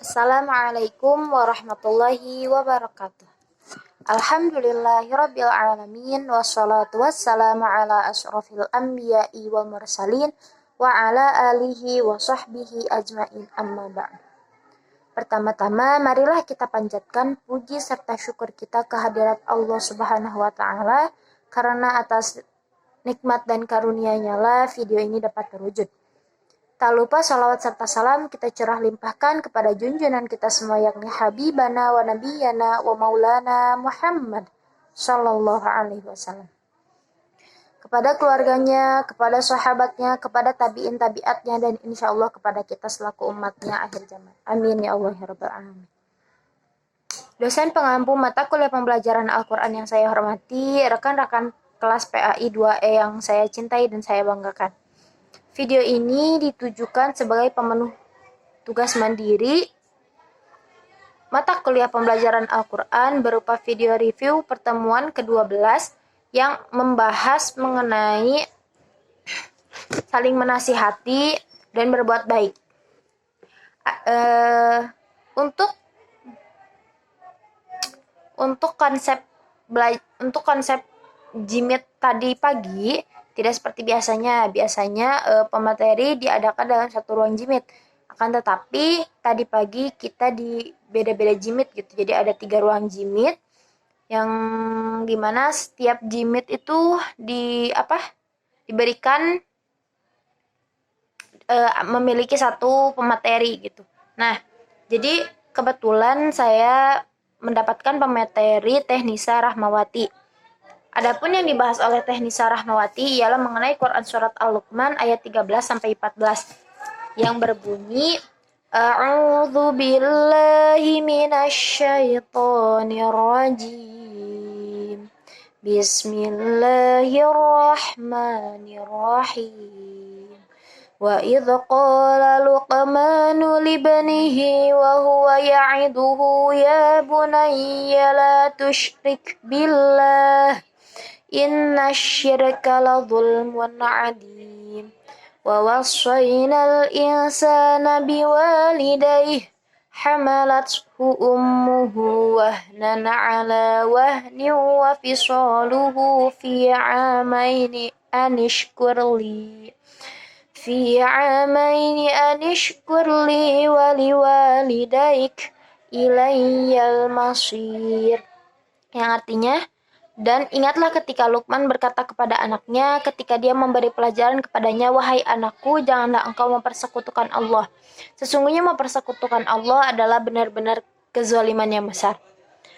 Assalamualaikum warahmatullahi wabarakatuh. Alhamdulillahirabbil alamin wassalatu wassalamu ala asyrafil anbiya'i wal mursalin wa ala alihi wa sahbihi ajmain amma ba'd. Pertama-tama marilah kita panjatkan puji serta syukur kita kehadirat Allah Subhanahu wa taala karena atas nikmat dan karunia-Nya lah video ini dapat terwujud. Tak lupa salawat serta salam kita curah limpahkan kepada junjungan kita semua yakni Habibana wa Nabiyana wa Maulana Muhammad Sallallahu Alaihi Wasallam. Kepada keluarganya, kepada sahabatnya, kepada tabi'in tabi'atnya, dan insya Allah kepada kita selaku umatnya akhir zaman. Amin ya Allah ya Rabbal Alamin. Dosen pengampu mata kuliah pembelajaran Al-Quran yang saya hormati, rekan-rekan kelas PAI 2E yang saya cintai dan saya banggakan. Video ini ditujukan sebagai pemenuh tugas mandiri mata kuliah pembelajaran Al-Quran berupa video review pertemuan ke-12 yang membahas mengenai saling menasihati dan berbuat baik. Untuk konsep jimit tadi pagi tidak seperti biasanya. Pemateri diadakan dalam satu ruang jimit. Akan tetapi tadi pagi kita di beda-beda jimit gitu. Jadi ada 3 ruang jimit yang dimana setiap jimit itu diberikan memiliki satu pemateri gitu. Nah, jadi kebetulan saya mendapatkan pemateri Teh Nisa Rahmawati. Adapun yang dibahas oleh Teh Nisa Rahmawati ialah mengenai Quran Surat Al-Luqman ayat 13-14 yang berbunyi A'udzu billahi minasyaitonir rajim. Bismillahirrahmanirrahim. Wa idz qala Luqmanu libnihi wa huwa ya'iduhu ya bunayya la tusyrik billah inna syirka la zulmun adim wa wassaynal insana biwalidayhi hamalathu ummuhu wahnan ala wahnin wa fisaluhu fi 'amaini anishkurli wa liwalidayk ilayyal masir, yang artinya, dan ingatlah ketika Luqman berkata kepada anaknya ketika dia memberi pelajaran kepadanya, wahai anakku, janganlah engkau mempersekutukan Allah. Sesungguhnya mempersekutukan Allah adalah benar-benar kezaliman yang besar.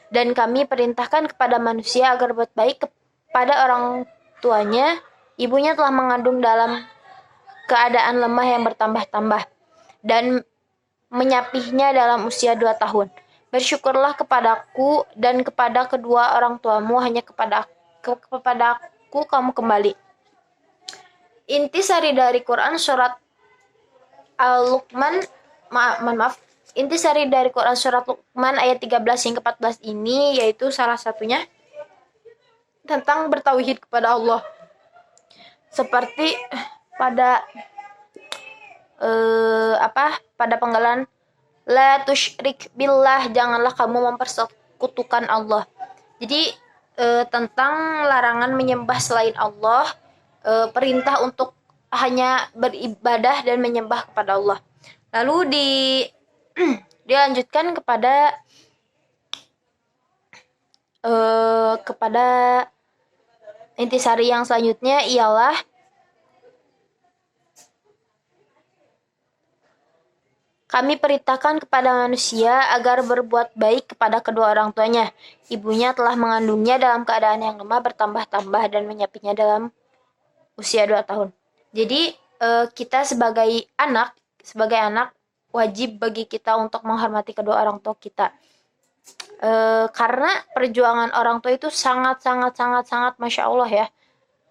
Dan kami perintahkan kepada manusia agar berbuat baik kepada orang tuanya. Ibunya telah mengandung dalam keadaan lemah yang bertambah-tambah dan menyapihnya dalam usia 2 tahun. Bersyukurlah kepadaku dan kepada kedua orang tuamu, hanya kepadaku kamu kembali. Intisari dari Quran Surat Al-Luqman, intisari dari Quran Surat Luqman ayat 13 hingga 14 ini yaitu salah satunya tentang bertauhid kepada Allah. Seperti pada penggalan la tusyrik billah, janganlah kamu mempersekutukan Allah. Jadi tentang larangan menyembah selain Allah, perintah untuk hanya beribadah dan menyembah kepada Allah. Lalu dilanjutkan kepada intisari yang selanjutnya ialah kami perintahkan kepada manusia agar berbuat baik kepada kedua orang tuanya. Ibunya telah mengandungnya dalam keadaan yang lemah bertambah-tambah dan menyapihnya dalam usia 2 tahun. Jadi kita sebagai anak wajib bagi kita untuk menghormati kedua orang tua kita. Karena perjuangan orang tua itu sangat Masya Allah ya.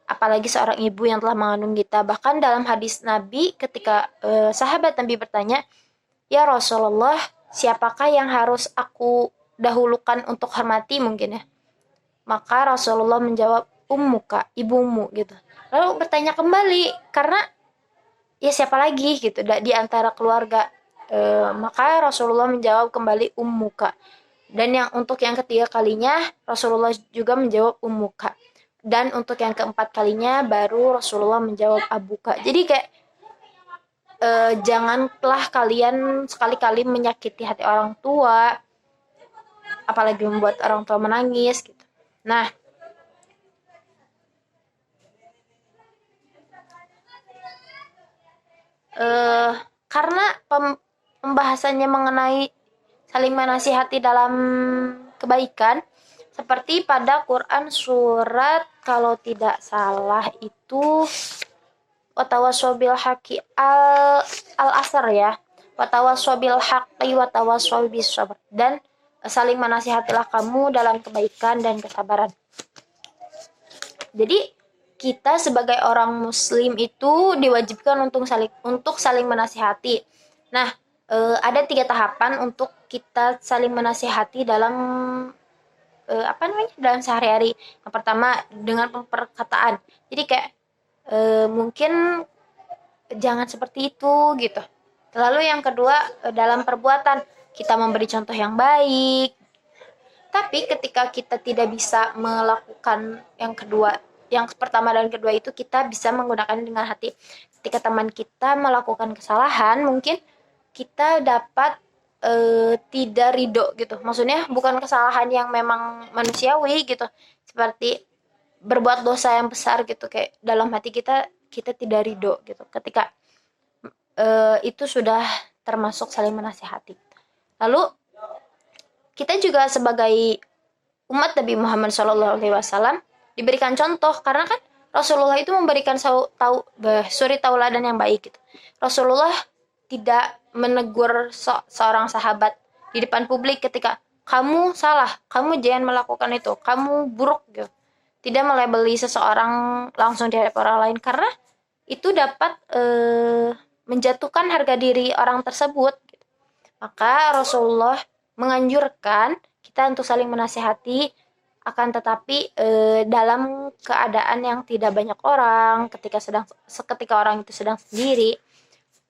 Apalagi seorang ibu yang telah mengandung kita. Bahkan dalam hadis Nabi ketika sahabat Nabi bertanya, ya Rasulullah, siapakah yang harus aku dahulukan untuk hormati mungkin ya? Maka Rasulullah menjawab, ummuka, ibumu gitu. Lalu bertanya kembali, karena ya siapa lagi gitu di antara keluarga. Maka Rasulullah menjawab kembali ummuka. Dan untuk yang ketiga kalinya Rasulullah juga menjawab ummuka. Dan untuk yang keempat kalinya baru Rasulullah menjawab abuka. Jadi kayak janganlah kalian sekali-kali menyakiti hati orang tua, apalagi membuat orang tua menangis gitu. Nah, karena pembahasannya mengenai saling menasihati dalam kebaikan, seperti pada Quran surat kalau tidak salah itu watawaswabil haqi al asr ya, watawaswabil haqi watawaswabis sabr, dan saling menasihatilah kamu dalam kebaikan dan kesabaran. Jadi kita sebagai orang muslim itu diwajibkan untuk saling menasihati. Nah, ada 3 tahapan untuk kita saling menasihati dalam dalam sehari-hari. Yang pertama dengan perkataan. Jadi kayak mungkin jangan seperti itu gitu. Lalu yang kedua dalam perbuatan, kita memberi contoh yang baik. Tapi ketika kita tidak bisa melakukan yang pertama dan kedua itu, kita bisa menggunakan dengan hati. Ketika teman kita melakukan kesalahan, mungkin kita dapat tidak ridho gitu. Maksudnya bukan kesalahan yang memang manusiawi gitu, seperti berbuat dosa yang besar gitu, kayak dalam hati kita tidak ridho gitu. Ketika itu sudah termasuk saling menasihati. Lalu kita juga sebagai umat Nabi Muhammad SAW diberikan contoh, karena kan Rasulullah itu memberikan suri tauladan yang baik gitu. Rasulullah tidak menegur seorang sahabat di depan publik ketika kamu salah, kamu jangan melakukan itu, kamu buruk gitu. Tidak melabeli seseorang langsung di hadapan orang lain, karena itu dapat menjatuhkan harga diri orang tersebut. Maka Rasulullah menganjurkan kita untuk saling menasihati, akan tetapi dalam keadaan yang tidak banyak orang, ketika orang itu sedang sendiri.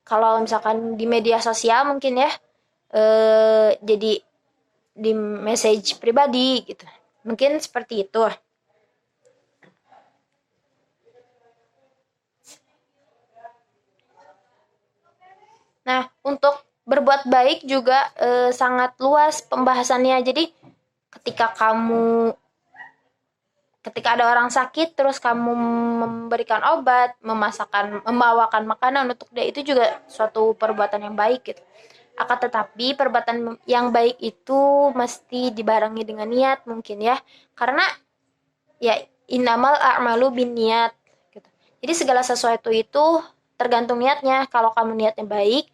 Kalau misalkan di media sosial mungkin ya, jadi di message pribadi gitu, mungkin seperti itu. Nah, untuk berbuat baik juga sangat luas pembahasannya. Jadi ketika ada orang sakit terus kamu memberikan obat, membawakan makanan untuk dia, itu juga suatu perbuatan yang baik gitu. Akan tetapi perbuatan yang baik itu mesti dibarengi dengan niat mungkin ya. Karena ya innamal a'malu binniyat gitu. Jadi segala sesuatu itu tergantung niatnya. Kalau kamu niatnya baik,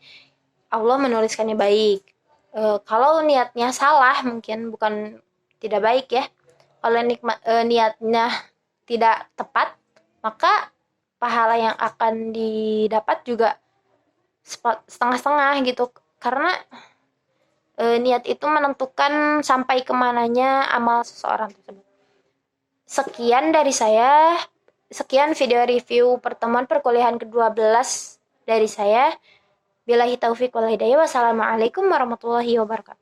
Allah menuliskannya baik. Kalau niatnya salah, mungkin bukan tidak baik ya. Kalau niatnya tidak tepat, maka pahala yang akan didapat juga setengah-setengah gitu. Karena niat itu menentukan sampai kemananya amal seseorang tersebut. Sekian dari saya. Sekian video review pertemuan perkuliahan ke-12 dari saya. Billahi taufiq wal hidayah. Wassalamualaikum warahmatullahi wabarakatuh.